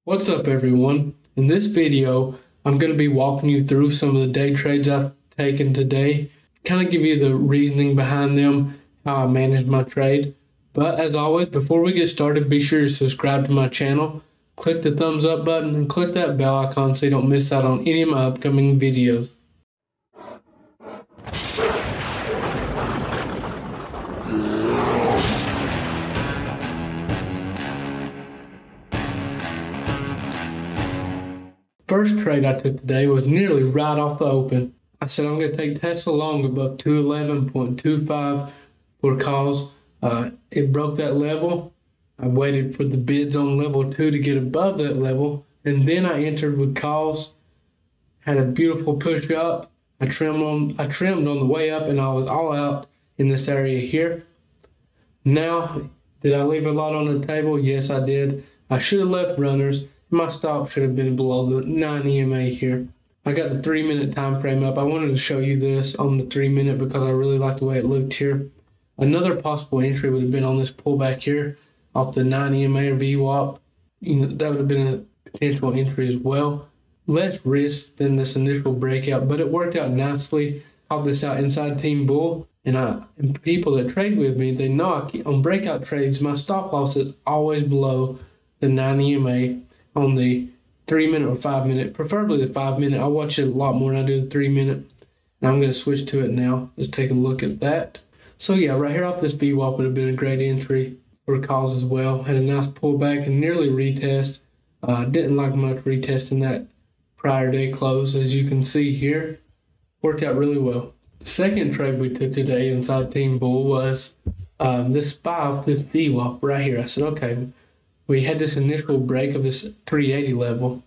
What's up everyone? In this video, I'm going to be walking you through some of the day trades I've taken today, kind of give you the reasoning behind them, how I managed my trade. But as always, before we get started, be sure to subscribe to my channel, click the thumbs up button, and click that bell icon so you don't miss out on any of my upcoming videos. First trade I took today was nearly right off the open. I said I'm going to take Tesla long above 211.25 for calls. It broke that level. I waited for the bids on level 2 to get above that level, and then I entered with calls. Had a beautiful push up. I trimmed on the way up, and I was all out in this area here. Now, did I leave a lot on the table? Yes, I did. I should have left runners. My stop should have been below the 9 EMA here. I got the 3-minute time frame up. I wanted to show you this on the 3-minute because I really like the way it looked here. Another possible entry would have been on this pullback here off the 9 EMA or VWAP. That would have been a potential entry as well. Less risk than this initial breakout, but it worked out nicely. Called this out inside Team Bull, and people that trade with me, they know on breakout trades, my stop loss is always below the 9 EMA. On the 3-minute or 5-minute, preferably the 5-minute. I watch it a lot more than I do the 3-minute. And I'm going to switch to it now. Let's take a look at that. So yeah, right here off this VWAP would have been a great entry for calls as well. Had a nice pullback and nearly retest. Didn't like much retesting that prior day close, as you can see here. Worked out really well. The second trade we took today inside Team Bull was this buy off this VWAP right here. I said, okay. We had this initial break of this 380 level.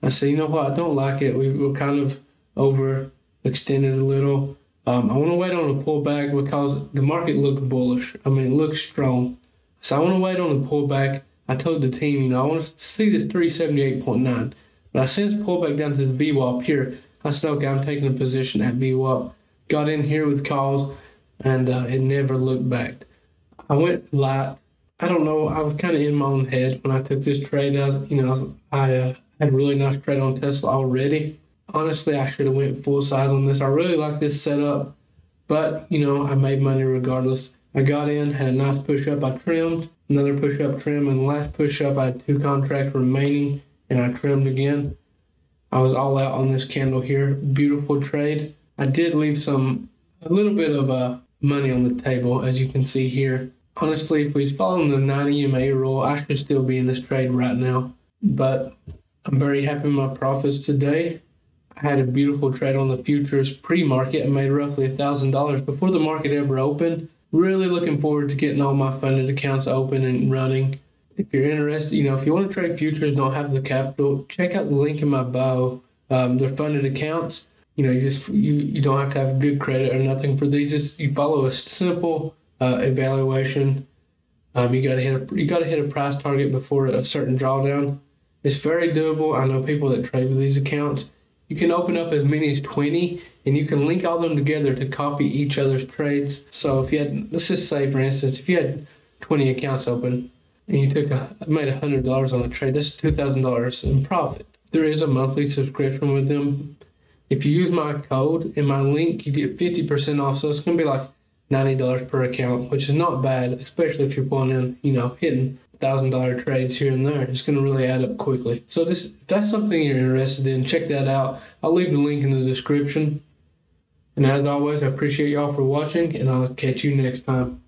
I said, you know what? I don't like it. We were kind of overextended a little. I want to wait on a pullback because the market looked bullish. I mean, it looks strong. So I want to wait on a pullback. I told the team, I want to see this 378.9. But I since pulled back down to the VWAP here. I said, okay, I'm taking a position at VWAP. Got in here with calls, and it never looked back. I went light. I don't know. I was kind of in my own head when I took this trade. I had a really nice trade on Tesla already. Honestly, I should have went full size on this. I really like this setup, but I made money regardless. I got in, had a nice push up. I trimmed, another push up, trim, and the last push up I had 2 contracts remaining, and I trimmed again. I was all out on this candle here. Beautiful trade. I did leave a little bit of money on the table, as you can see here. Honestly, if we was following the 9 EMA rule, I should still be in this trade right now. But I'm very happy with my profits today. I had a beautiful trade on the futures pre-market. I made roughly $1,000 before the market ever opened. Really looking forward to getting all my funded accounts open and running. If you're interested, if you want to trade futures, don't have the capital, check out the link in my bio. They're funded accounts. You don't have to have good credit or nothing for these. Just you follow a simple evaluation. You gotta hit a price target before a certain drawdown. It's very doable. I know people that trade with these accounts. You can open up as many as 20, and you can link all them together to copy each other's trades. So if you had, let's just say for instance, if you had 20 accounts open and you made $100 on a trade, that's $2,000 in profit. There is a monthly subscription with them. If you use my code and my link, you get 50% off. So it's gonna be like $90 per account, which is not bad, especially if you're pulling in, hitting $1,000 trades here and there. It's going to really add up quickly. So if that's something you're interested in, check that out. I'll leave the link in the description. And as always, I appreciate y'all for watching, and I'll catch you next time.